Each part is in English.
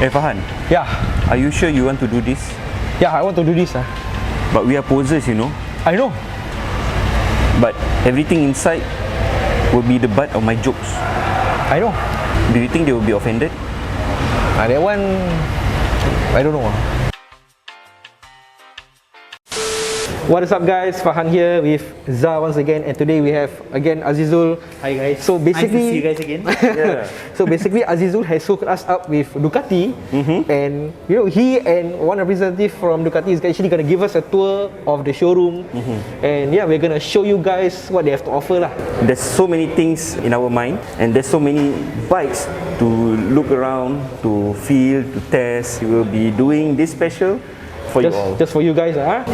Fahan, Yeah. are you sure you want to do this? Yeah, I want to do this. But we are posers, you know. I know. But everything inside will be the butt of my jokes. I know. Do you think they will be offended? That one, I don't know. What is up, guys? Fahan here with Zar once again, and today we have again Azizul. Hi guys. So basically, nice to see you guys again. Yeah. So basically, Azizul has hooked us up with Ducati, and you know, he and one representative from Ducati is actually going to give us a tour of the showroom, and yeah, we're going to show you guys what they have to offer lah. There's so many things in our mind, and there's so many bikes to look around, to feel, to test. We will be doing this special for you all. Just for you guys, ah.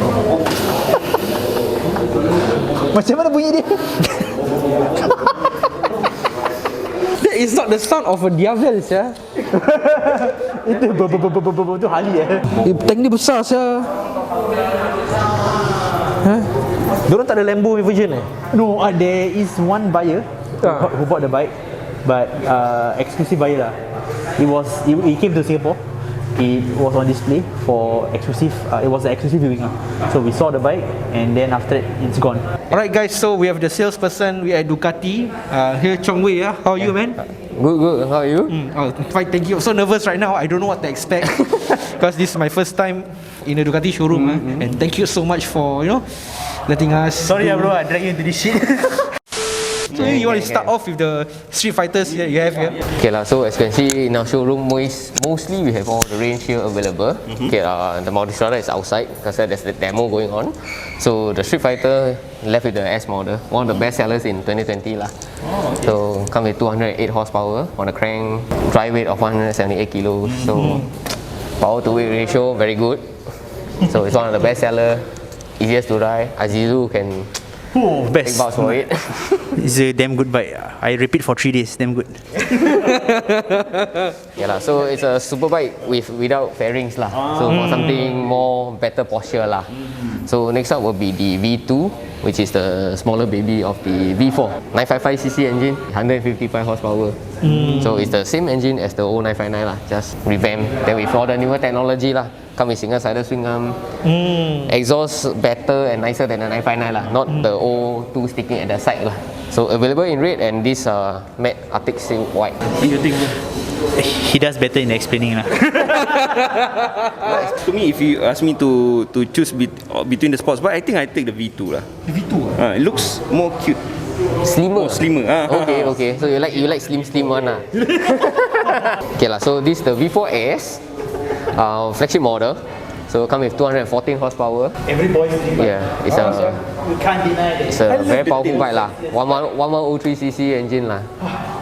Macam mana bunyi dia? That is not the sound of a Diavel, ya. Itu tu Harley tank ni besar sia. Diorang tak ada Lambo version No, there is one buyer who bought the bike, but exclusive buyer lah. He came to Singapore. It was on display for exclusive. It was an exclusive viewing. So we saw the bike, and then after that, it's gone. Alright guys, so we have the salesperson. We at Ducati. Here Chong Wei, how are you, man? Good. How are you? Oh, fine, thank you. So nervous right now. I don't know what to expect because this is my first time in a Ducati showroom. And thank you so much for letting us. Sorry, bro, I dragged you into this shit. So you want to start off with the Street Fighters you have here? Okay lah. So as you can see in our showroom, mostly we have all the range here available. Okay, the Multistrada is outside because there's the demo going on. So the Street Fighter left with the S model, one of the best sellers in 2020 lah. So come with 208 horsepower on the crank, dry weight of 178 kilos. So power to weight ratio very good. So it's one of the best seller, easiest to ride. Azizul can take Best. vouch for it. It's a damn good bike. I repeat for 3 days. Damn good. Yeah lah, so it's a super bike without fairings lah. So for something more better posture lah. So next up will be the V2, which is the smaller baby of the V4. 955cc engine, 155 horsepower. So it's the same engine as the old 959 lah, just revamped. Then with all the newer technology lah. Come with single-sided swing arm. Exhaust better and nicer than the 959 lah, not the old two sticking at the side lah. So available in red and this matte Arctic silk white. What do you think? He does better in explaining lah. To me, if you ask me to choose between the sports bike, I think I take the V2 lah. The V2. It looks more cute, Slimmer. slimmer. Okay. So you like slim one lah. Okay lah. So this the V4S flagship model. So come with 214 horsepower. Every boy's dream bike. Yeah, it's a You can't deny that. It's a very powerful bike lah. 1103cc engine lah.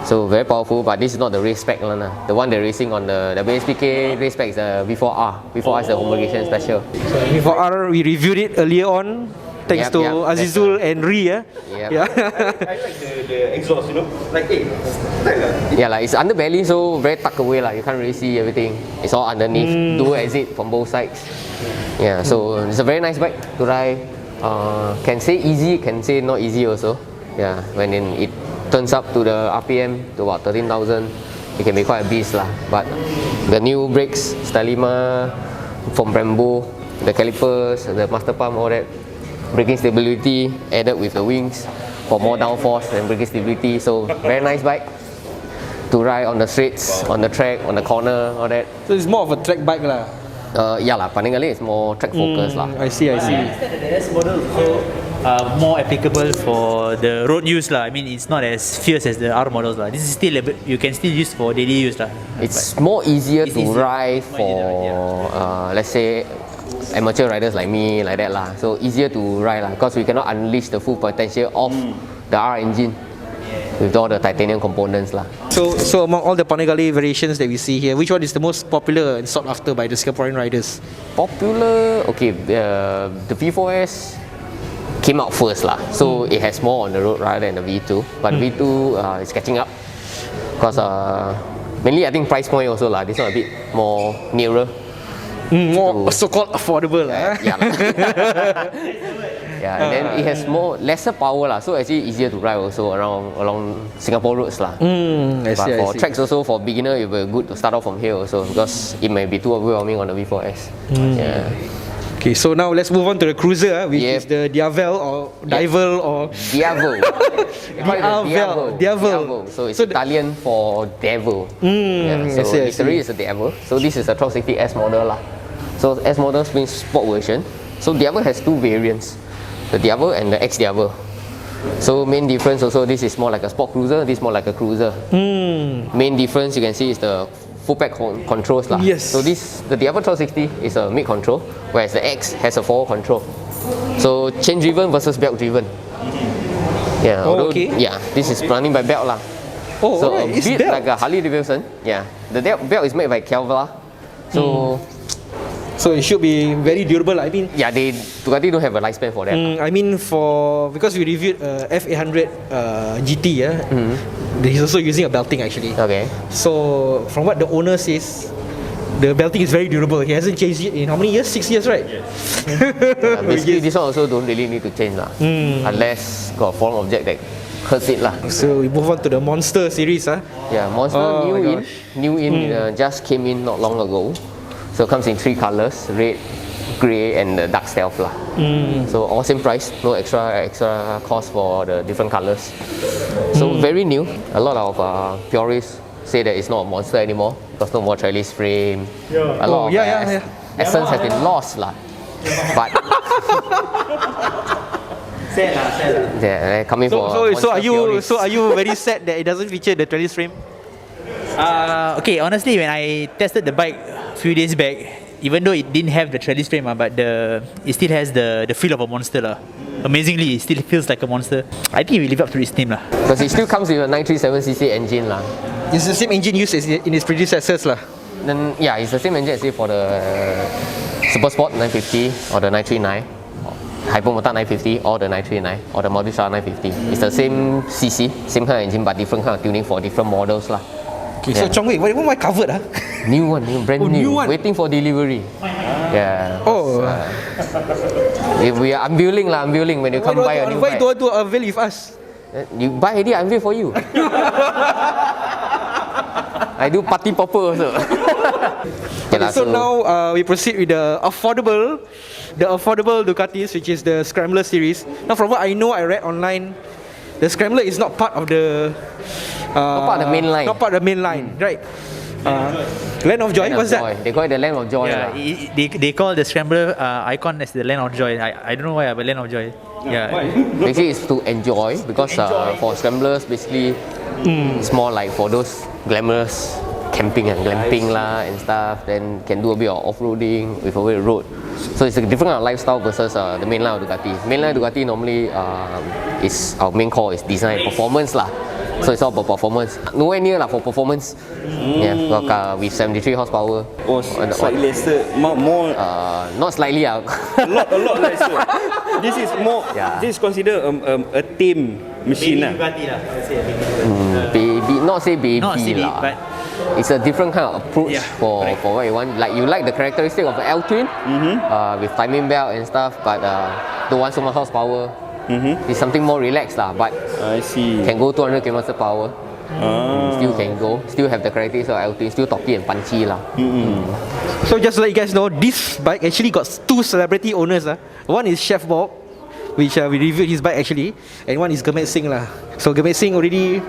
So very powerful, but this is not the race spec lah. The one they're racing on the WSPK race spec is the V4R. V4R is the homologation special. Before R, we reviewed it earlier on. Thanks Yep, to yep, Azizul and Ri. Yep. Yeah. I like the exhaust, like Yeah lah, it's underbelly, so very tucked away lah. You can't really see everything. It's all underneath. Dual exit from both sides. Yeah, so it's a very nice bike to ride. Can say easy, can say not easy also. Yeah, when it turns up to the RPM to about 13,000, it can be quite a beast lah. But the new brakes, Stylima from Brembo, the calipers, the master pump, all that, braking stability added with the wings for more downforce and braking stability. So very nice bike to ride on the straights, on the track, on the corner, all that. So it's more of a track bike lah. Yeah lah, Paningale is more track focused lah. I see. I understand that the S model is also more applicable for the road use lah. I mean, it's not as fierce as the R models lah. This is still you can still use for daily use lah. It's more easier to easier. ride More for easier to ride, let's say amateur riders like me, like that lah. So easier to ride lah, because we cannot unleash the full potential of the R engine with all the titanium components lah. So among all the Panigale variations that we see here, which one is the most popular and sought after by the Singaporean riders? Popular, okay, the V4S came out first lah, so it has more on the road rather than the V2. But V2 is catching up because mainly I think price point also lah. This one a bit more nearer. More so-called affordable lah. Yeah lah. Yeah, and then it has lesser power lah, so actually easier to ride also along Singapore roads lah. I But see, for I see. tracks also, for beginner, it will be good to start off from here also, because it may be too overwhelming on the V4S. Yeah. Okay, so now let's move on to the cruiser, which Yep. is the Diavel or Diavel or Diavo. They call it the Diavo. So it's So the- Italian for devil. Yeah, so I see, I see. literally it's a Diavo. So this is a 1260 S model lah. So S model means sport version. So Diavo has two variants, the Diavo and the X Diavo. So main difference also, this is more like a sport cruiser, this is more like a cruiser. Main difference you can see is the full pack controls lah. Yes. So the Diavo 1260 is a mid control, whereas the X has a forward control. So chain driven versus belt driven. Yeah, although okay. yeah, this is running by belt lah. Oh, So alright, a it's bit belt. like a Harley Davidson. Yeah, the belt is made by Kevlar. So So it should be very durable. I mean, yeah, Ducati don't have a lifespan for that. I mean because we reviewed F800 GT, yeah, he's also using a belting actually. Okay. So from what the owner says, the belting is very durable. He hasn't changed it in how many years? 6 years, right? Basically, this one also don't really need to change lah, unless got a foreign object that hurts it lah. So we move on to the Monster series, huh? Yeah, Monster Oh my gosh. just came in not long ago. So it comes in 3 colors: red, grey, and the dark stealth lah. So all same price, no extra cost for the different colors. So very new. A lot of purists say that it's not a Monster anymore because no more trellis frame. A lot of essence has been lost lah. But Sad lah. yeah, coming for So Monster purists. are you very sad that it doesn't feature the trellis frame? Okay, honestly, when I tested the bike a few days back, even though it didn't have the trellis frame, but it still has the feel of a Monster lah. Amazingly, it still feels like a Monster. I think it will live up to its name lah. Because it still comes with a 937cc engine lah. It's the same engine used as in its predecessors lah. Then yeah, it's the same engine as for the Super Sport 950 or the 939, Hypermotard 950 or the 939 or the Motovlog 950. It's the same CC, same kind of engine but different kind of tuning for different models lah. Okay, so Chong Wei, what am I covered? New one, brand Oh, new, new one. waiting for delivery. Yeah. Oh, If we are unveiling when you come buy a new why bike. don't you unveil with us? You buy already, I unveil for you. I do party popper also. Okay lah, So now we proceed with the affordable Ducatis, which is the Scrambler series. Now, from what I know, I read online, the Scrambler is not part of the Not part of the main line. Not part of the main line, right? Land of Joy, Land of what's Joy. that? They call it the Land of Joy lah. They call the Scrambler icon as the Land of Joy. I don't know why, but Land of Joy. Yeah. Basically, it's to enjoy because for scramblers, basically, it's more like for those glamorous camping and glamping lah and stuff. Then can do a bit of off-roading with a bit of road. So it's a different kind of lifestyle versus the main line of Ducati. Main line of Ducati normally is our main core is design and performance lah. So it's all about performance. Nowhere near lah for performance. Yeah, with 73 horsepower. Oh, slightly lesser, more Not slightly a lot lesser. This is more. Yeah. This is considered a tame machine lah. baby, not say baby Not say lah. but It's a different kind of approach for what you want. Like you like the characteristic of the L twin with timing belt and stuff, but don't want so much horsepower. It's something more relaxed lah, but I see. can go 200 km per hour. Still can go. Still have the characteristics of L twin. Still toppy and punchy lah. So just to let you guys know, this bike actually got 2 celebrity owners. One is Chef Bob, which we reviewed his bike actually, and one is Gurmeet Singh lah. So Gurmeet Singh already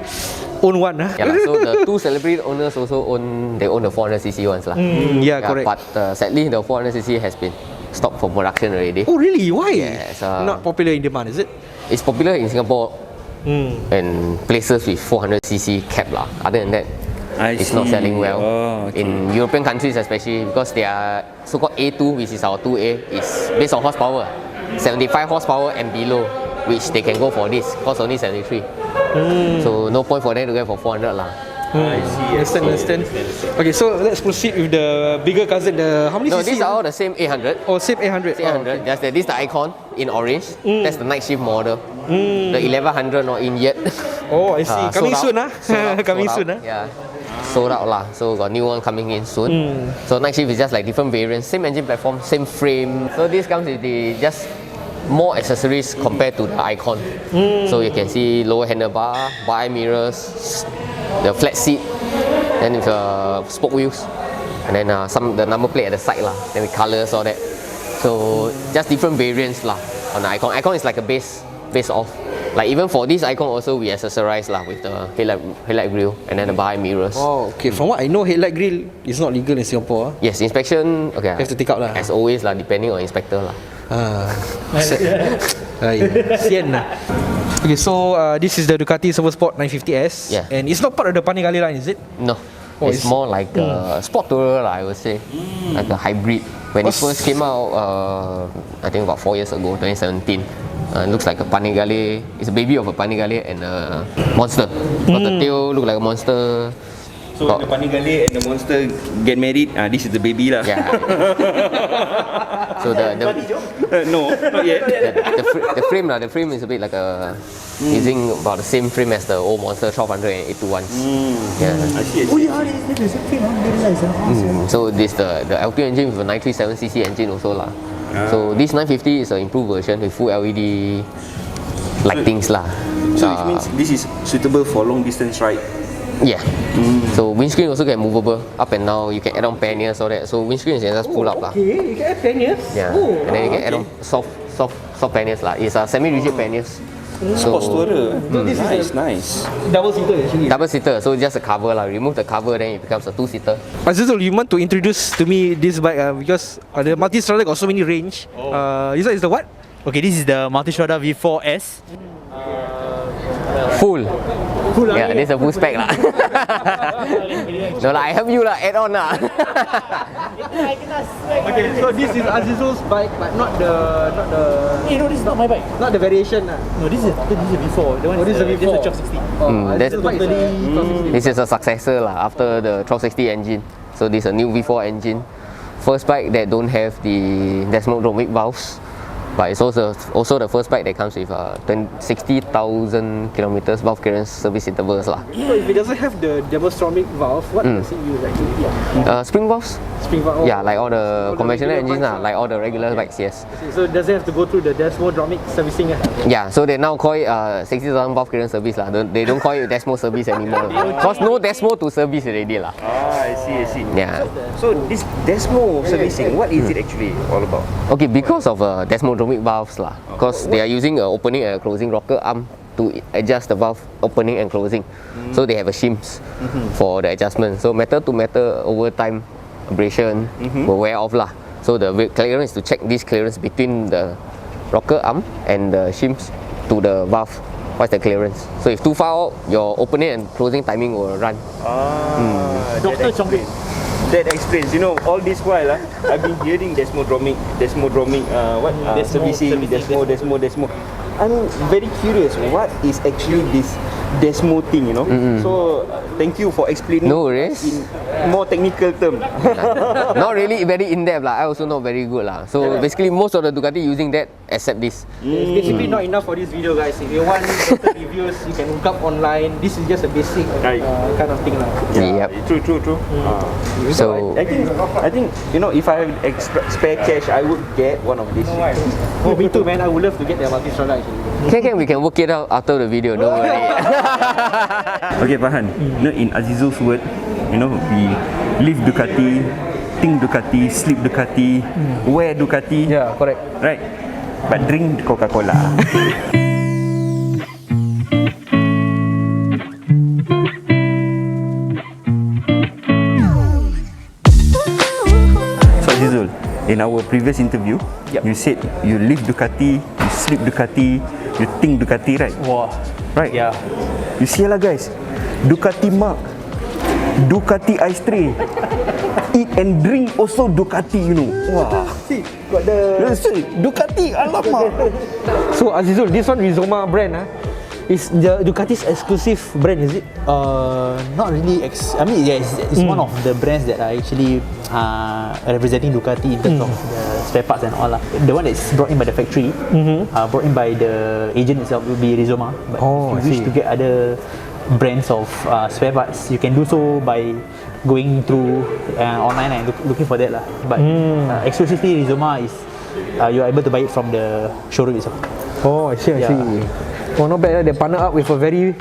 own one. Yeah lah. So the 2 celebrity owners also own the 400cc ones lah. Yeah, correct. But sadly, the 400cc has been stopped for production already. Oh really? Why? Yes, Not popular in demand, is it? It's popular in Singapore and places with 400cc cap lah. Other than that, it's not selling well. Oh, okay. In European countries especially, because they are so-called A2, which is our 2A, is based on horsepower. 75 horsepower and below, which they can go for this, cost only 73. So no point for them to go for 400 lah. I see. Understand. Okay, so let's proceed with the bigger cousin. The how many No, cc? these are all the same 800. Oh, same 800. 800. Just that this is the icon in orange. That's the night shift model. The 1100 not in yet. Oh, I see. Coming sold soon, out. Sold out, Coming sold soon, out. Yeah. Sold out lah. So got new one coming in soon. So night shift is just like different variants, same engine platform, same frame. So this comes with the just more accessories compared to the Icon. So you can see lower handlebar, bar mirrors, the flat seat, then with spoke wheels, and then the number plate at the side lah. Then with colors all that. So just different variants lah on the Icon. Icon is like a base off. Like even for this Icon also we accessorize lah with the headlight grille and then the bar mirrors. Oh, okay. From what I know, headlight grille is not legal in Singapore. Yes, inspection. Okay. You have to take out lah. As always lah, depending on inspector lah. Sian lah. Okay, so this is the Ducati Supersport 950S. Yeah. And it's not part of the Panigale line, is it? No. Oh, it's more like a sport tourer lah, I would say. Like a hybrid. When it first came out, I think about 4 years ago, 2017. It looks like a Panigale. It's a baby of a Panigale and a monster. Got the tail, look like a monster. So when the Panigale and the monster get married, this is the baby lah. Yeah. So no, not yet. the frame is a bit like a using about the same frame as the old monster 1200 and 821s. Yeah. I see. Oh yeah, there's a same thing. So this the L2 engine with a 937cc engine also lah. So this 950 is an improved version with full LED lightings lah. So it means this is suitable for long distance ride. Yeah. So windscreen also can movable up and down. You can add on panniers or that. So windscreen you can just pull up lah. Okay, you can add panniers. Yeah. And then you can add on soft panniers lah. It's a semi-rigid panniers. Sports tourer. Nice. Double seater actually. Double seater. So just a cover lah. Remove the cover, then it becomes a 2-seater. Azizul, you want to introduce to me this bike because the Multistrada got so many range. This one is the what? Okay, this is the Multistrada V4S. Full. Yeah, this is a full spec lah. No lah, I help you lah. Add on lah. Okay, so this is Azizul's bike, but not the. You know, this is not my bike. Not the variation lah. No, this is V4. The one this is the V4. This is the 1260. That's totally. This is a successor lah after the 1260 engine. So this is a new V4 engine. First bike that don't have the desmodromic valves. But it's also the first bike that comes with 60,000 kilometers valve clearance service intervals lah. So if it doesn't have the demostromic valve, what does it use actually? Spring valves? Spring valve. Yeah, like all the conventional regular engines bikes lah, like all the regular bikes, yes. So it doesn't have to go through the desmodromic servicing. Yeah, so they now call it 60,000 valve clearance service lah. They don't call it desmo service anymore. Cause no desmo to service already lah. I see. Yeah. So this Desmo servicing, what is it actually all about? Okay, because of desmodromic valves lah. Because they are using a opening and a closing rocker arm to adjust the valve opening and closing. So they have a shims for the adjustment. So metal to metal over time abrasion will wear off lah. So the clearance is to check this clearance between the rocker arm and the shims to the valve. What's the clearance? So if too far out, your opening and closing timing will run. Dr. Chongqing. That explains. You know, all this while I've been hearing desmodromic, servicing, desmo. I'm very curious. What is actually this desmo thing? You know. So thank you for explaining. No worries. In more technical term. Not really very in depth lah. I also not very good lah. So basically, most of the Ducati using that except this. It's basically not enough for this video, guys. If you want better reviews, you can look up online. This is just a basic kind of thing lah. Yep. True. So I think you know, if I have extra spare cash, I would get one of these. Oh, me too, man. I would love to get the Multistrada actually. can we can work it out after the video. Don't worry. Okay, Farhan. You know, in Azizul's word, you know, we live Ducati, think Ducati, sleep Ducati, wear Ducati. Yeah, correct. Right. But drink Coca-Cola. So Azizul, in our previous interview, you said you live Ducati, you sleep Ducati, you think Ducati, right? Wow. Right? Yeah. You see lah guys, Ducati Mark, Ducati Ice Tray, eat and drink also Ducati, you know. Wah. See, got the Ducati, alamak. So Azizul, this one Rizoma brand is the Ducati's exclusive brand, is it? Not really. I mean, yeah, it's one of the brands that are actually representing Ducati in terms of the spare parts and all. The one that's brought in by the factory, brought in by the agent itself will be Rizoma. But if you wish to get other brands of spare parts, you can do so by going through online and looking for that lah. But exclusively Rizoma is you are able to buy it from the showroom itself. Oh, I see, I see. Oh, not bad. They partner up with a very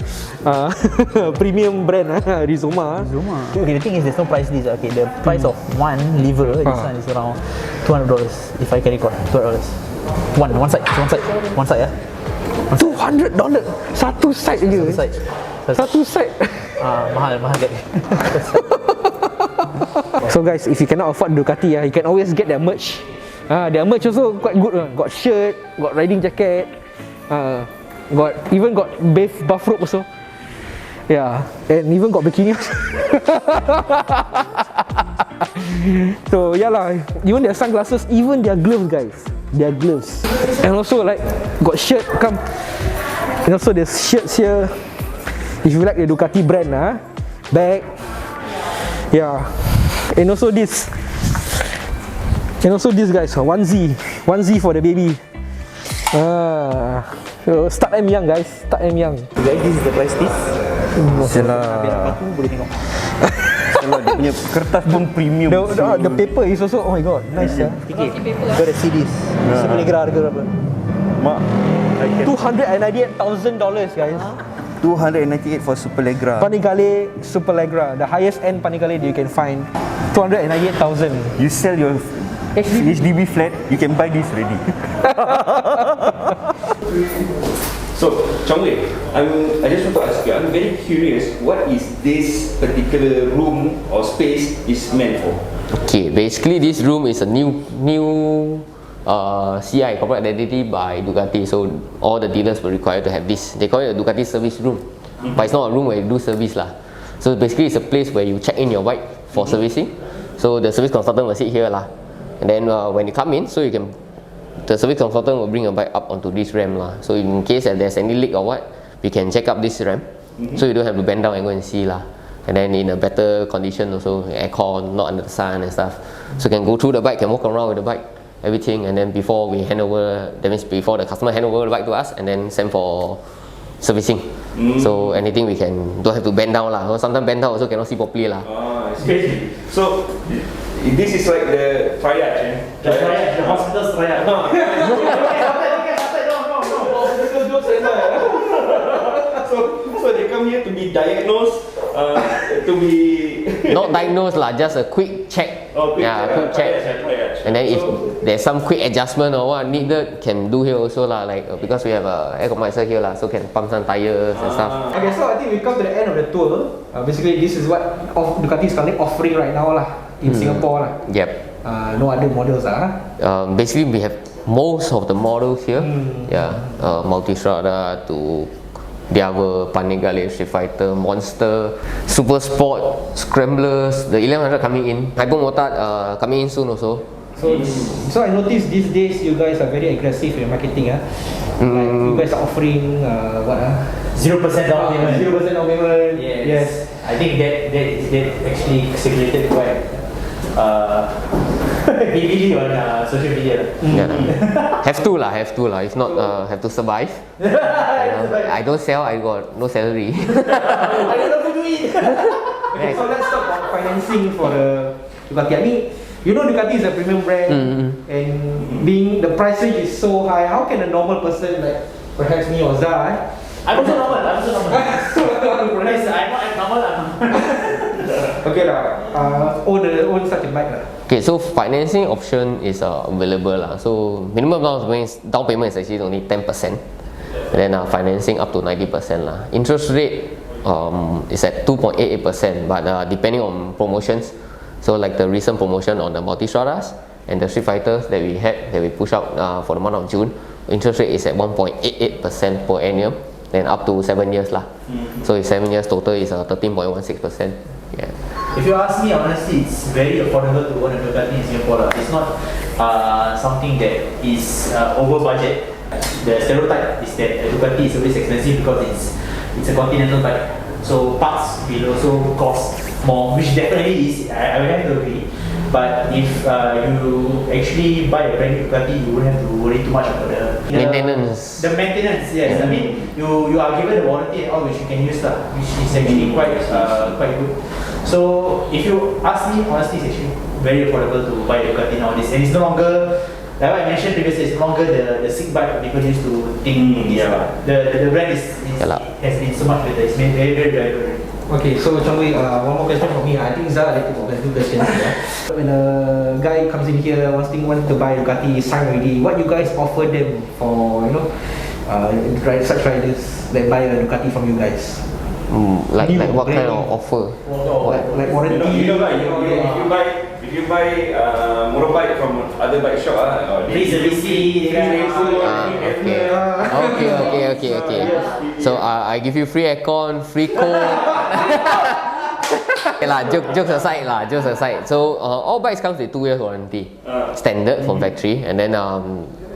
premium brand, Rizoma. Okay, the thing is there's no price list. Okay, the price of one lever, this one is around $200 if I can recall. $200. One side, yeah. $200. Satu side je. Satu side. Mahal kan. So guys, if you cannot afford Ducati, you can always get their merch. Their merch also quite good. Got shirt, got riding jacket, got buff robe also. Yeah, and even got bikini. So yeah lah, even their sunglasses, even their gloves, guys. Their gloves. And also like got shirt come. And also there's shirts here. If you like the Ducati brand, bag. Yeah. And also this guys, onesie for the baby. So start them young guys, Guys, this is the price list. Selah. Aku boleh tengok. Selah dia punya kertas pun premium. The paper is also, oh my god, nice ya. Okay, got to see this. Superlegra harga berapa? Mak, $298,000 guys. 298 for Superlegra. Panigale Superlegra, the highest end Panigale that you can find. 298,000. You sell your HDB flat, you can buy this ready. So, Chong Wei, I just want to ask you, I'm very curious, what is this particular room or space is meant for? Okay, basically this room is a new CI, corporate identity by Ducati. So all the dealers were required to have this. They call it a Ducati service room, but it's not a room where you do service lah. So basically it's a place where you check in your bike for servicing. So the service consultant will sit here lah, and then when you come in, so the service consultant will bring your bike up onto this ramp lah. So in case that there's any leak or what, we can check up this ramp, so you don't have to bend down and go and see lah. And then in a better condition also, aircon, not under the sun and stuff. So you can go through the bike, can walk around with the bike, everything. And then before we hand over, that means before the customer hand over the bike to us, and then send for servicing. So anything we can, don't have to bend down lah. Sometimes bend down also cannot see properly lah. Crazy. So this is like the triage, eh? The hospital's triage. So they come here to be diagnosed, to be Not diagnosed lah, just a quick check. Quick check. And then if there's some quick adjustment or what needed, can do here also lah. Like because we have a air compressor here lah, so can pump some tires and stuff. Okay, so I think we come to the end of the tour. Basically, this is what Ducati is currently offering right now lah in Singapore lah. Yep. No other models Basically, we have most of the models here. Multistrada to Diavo, Panigale, Street Fighter, Monster, Super Sport, Scramblers, the 1100 coming in, Hypermotard coming in soon also. So I noticed these days you guys are very aggressive in marketing. Like you guys are offering 0% down payment. 0% down payment. Yes. I think that actually circulated quite vividly on social media. Have to lah. If not, have to survive. I don't sell, I got no salary. I don't know who do it. Okay, so let's talk about financing for the Ducati. I mean, you know Ducati is a premium brand, and being the price range is so high, how can a normal person like perhaps me or Zar? I'm also normal. I'm not abnormal. Okay lah, own such a bike lah. Okay, so financing option is available lah. So minimum down payment is actually only 10%, and then financing up to 90% lah. Interest rate is at 2.88%, but depending on promotions. So like the recent promotion on the Multistradas and the Street Fighters that we push out for the month of June, interest rate is at 1.88% per annum, then up to 7 years lah. So if 7 years total is 13.16%. Yeah. If you ask me, honestly, it's very affordable to own a Ducati in Singapore. It's not something that is over budget. The stereotype is that a Ducati is always expensive because it's a continental bike. So parts will also cost more, which definitely is. I will have to agree. But if you actually buy a brand new Ducati, you won't have to worry too much about the maintenance. The maintenance, yes. I mean, you are given the warranty and all which you can use that, which is actually quite good. So if you ask me, honestly, it's actually very affordable to buy a Ducati nowadays, and it's no longer like what I mentioned previously, it's no longer the sick bike people used to think. The brand has been so much better. It's made very, very, very good. Okay, so Chong Wei, one more question from me. I think Zar like to ask 2 questions. When a guy comes in here wants to buy Ducati sign already, what you guys offer them for such riders that buy a Ducati from you guys? Like what kind of offer? Like warranty. If you buy motorbike from other bike shop, Free servicing. Okay. So I give you free aircon, free cold. Okay lah, jokes aside. So all bikes comes with 2 years warranty, standard from factory, and then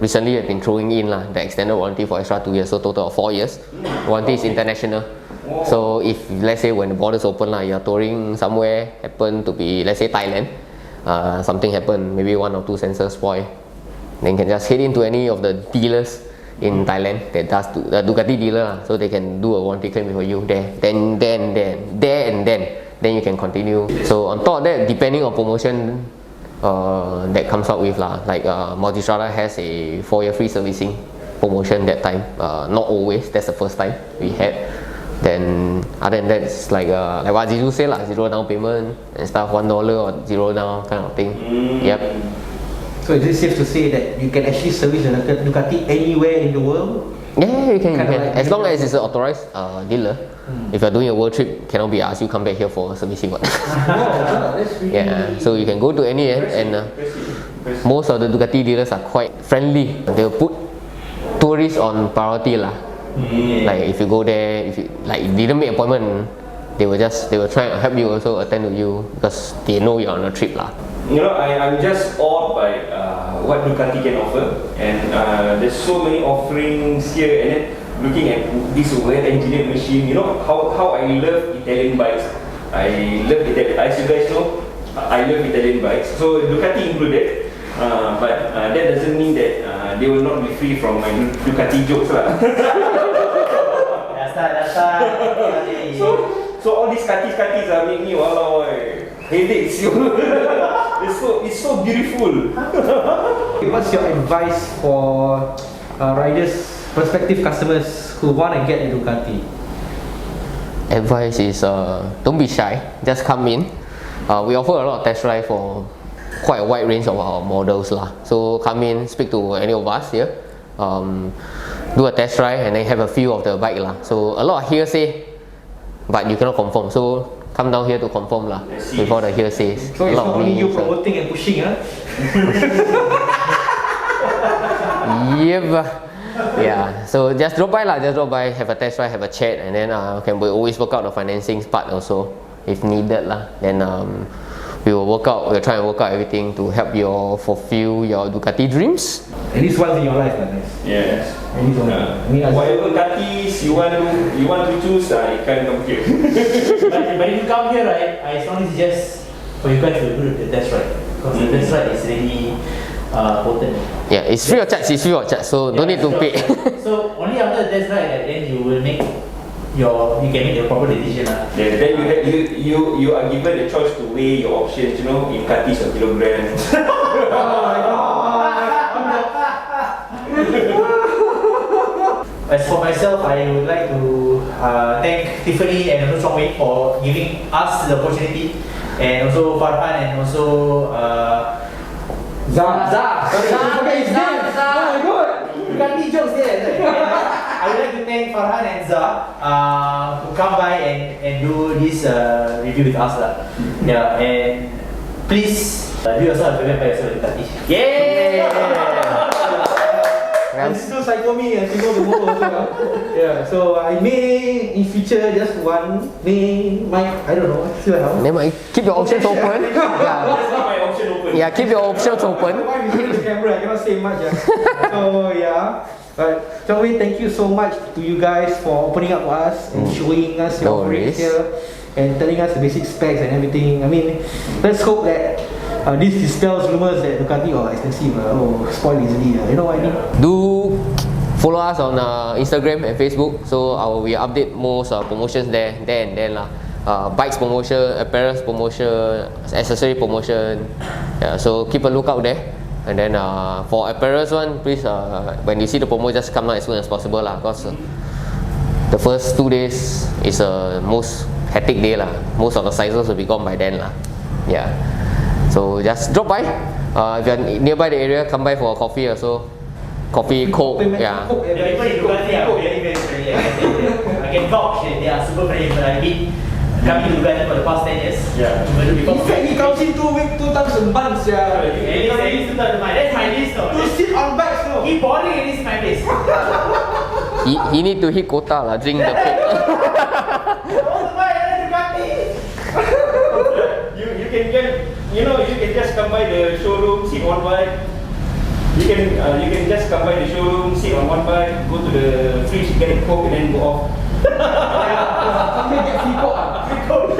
recently I've been throwing in the extended warranty for extra 2 years, so total of 4 years. Warranty is international. So if let's say when the borders open you're touring somewhere, happen to be let's say Thailand, something happened, maybe 1 or 2 sensors spoil, then you can just head into any of the dealers in Thailand that does the Ducati dealer, so they can do a warranty claim for you there. Then you can continue. So on top of that, depending on promotion that comes out with like Multistrada has a 4-year free servicing promotion that time. Not always. That's the first time we had. Then other than that, it's like what Azizul said, 0 down payment and stuff, $1 or 0 down kind of thing. Yep. So is it safe to say that you can actually service the Ducati anywhere in the world? Yeah, you can. Like As long as it's an authorized dealer. If you're doing a world trip, cannot be asked you come back here for servicing what. That's really So you can go to any end, and most of the Ducati dealers are quite friendly. They'll put tourists on priority Like if you go there, if you didn't make appointment, they will try and help you, also attend to you, because they know you're on a trip I'm just awed by what Ducati can offer, and there's so many offerings here, and then looking at this well-engineered machine, how I love Italian bikes. I love Italian, as you guys know, I love Italian bikes, so Ducati included, but that doesn't mean that they will not be free from my Ducati jokes So all these katis make me headaches. It's so beautiful. What's your advice for riders, prospective customers who want to get a Ducati? Advice is don't be shy, just come in. We offer a lot of test drive for quite a wide range of our models So come in, speak to any of us here, do a test drive, and then have a feel of the bike So a lot of hearsay, but you cannot confirm. So come down here to confirm before the hearsays. So it's not only you promoting and pushing, Yep. Yeah. So just drop by have a test drive, have a chat, and then we always work out the financing part also if needed Then we'll try and work out everything to help you fulfill your Ducati dreams. At least once in your life, guys. Yes. At least once. Whatever Ducatis you want to choose, you can come here. but if you come here, I strongly suggest for you guys to do the test ride, because the test ride is really potent. Yeah, it's free of charge. So don't need to pay. So only after the test ride, then you will make you can make a proper decision. Then you are given the choice to weigh your options, in katis or kilograms. As for myself, I would like to thank Tiffany and also Chong Wei for giving us the opportunity, and also Farhan and also Zar. Okay, it's there. Oh my god, you can't be jokes there. I would like to thank Farhan and Zar who come by and do this review with us and please do yourself a favor by yourself with Ducati. And still psycho me and think of the motor also. So I may in future just one, I don't know, still how. Never mind. Keep your options open. That's not my option open. Yeah, keep your options open. Why we use the camera? I cannot say much. So but Chong Wei, thank you so much to you guys for opening up to us and showing us your offerings here and telling us the basic specs and everything. I mean, let's hope that this dispels rumors that Ducati are expensive or spoil easily. You know what I mean? Do follow us on Instagram and Facebook. So we update most promotions there and then bikes promotion, apparel promotion, accessory promotion. So keep a lookout there. And then for apparels one, please when you see the promo, just come down as soon as possible lah. Cause the first 2 days is most hectic day lah. Most of the sizes will be gone by then lah. Yeah. So just drop by. If you're nearby the area, come by for a coffee or so. Coffee, Coke, yeah. The people in Ducati are very friendly. I can vouch that they are super friendly. But I've been coming to Ducati for the past 10 years. Yeah. In fact, he comes in 2 weeks, 2 times a month, yeah. At least 2 times a month. That's my list, though. To sit on bikes, no. He boring at least my place. He need to hit quota lah. Drink the Coke. You can get, you can just come by the showroom, sit on bike. You can just come by the showroom, sit on one bike, go to the fridge, get a Coke, and then go off. Come here, get free Coke. Free Coke.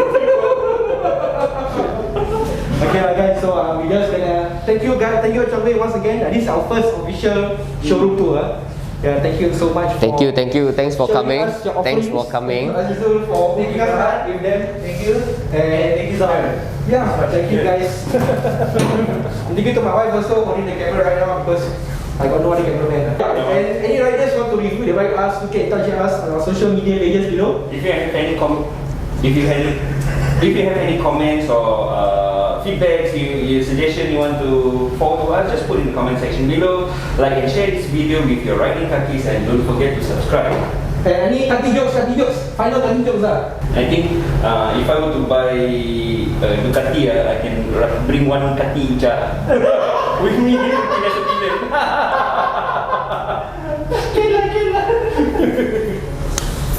Okay guys, so we just gonna thank you guys, thank you Chong Wei once again. This is our first official showroom tour. Yeah, thank you so much. Thank you. Thanks for coming. Thanks for coming. Zar Azizul for making us start with them. Thank you. And thank you, Zar. Yeah, thank you guys. And thank you to my wife also holding the camera right now because I got no other cameraman. And any riders want to review the bike us, you can touch us on our social media pages below. If you have any comments or feedbacks, your suggestion you want to forward to us, just put in the comment section below. Like and share this video with your riding kakis, and don't forget to subscribe. And any kaki jokes, final kaki jokes I think if I were to buy Ducati, I can bring one kaki Uja with me as a villain.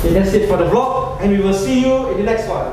Okay, that's it for the vlog, and we will see you in the next one.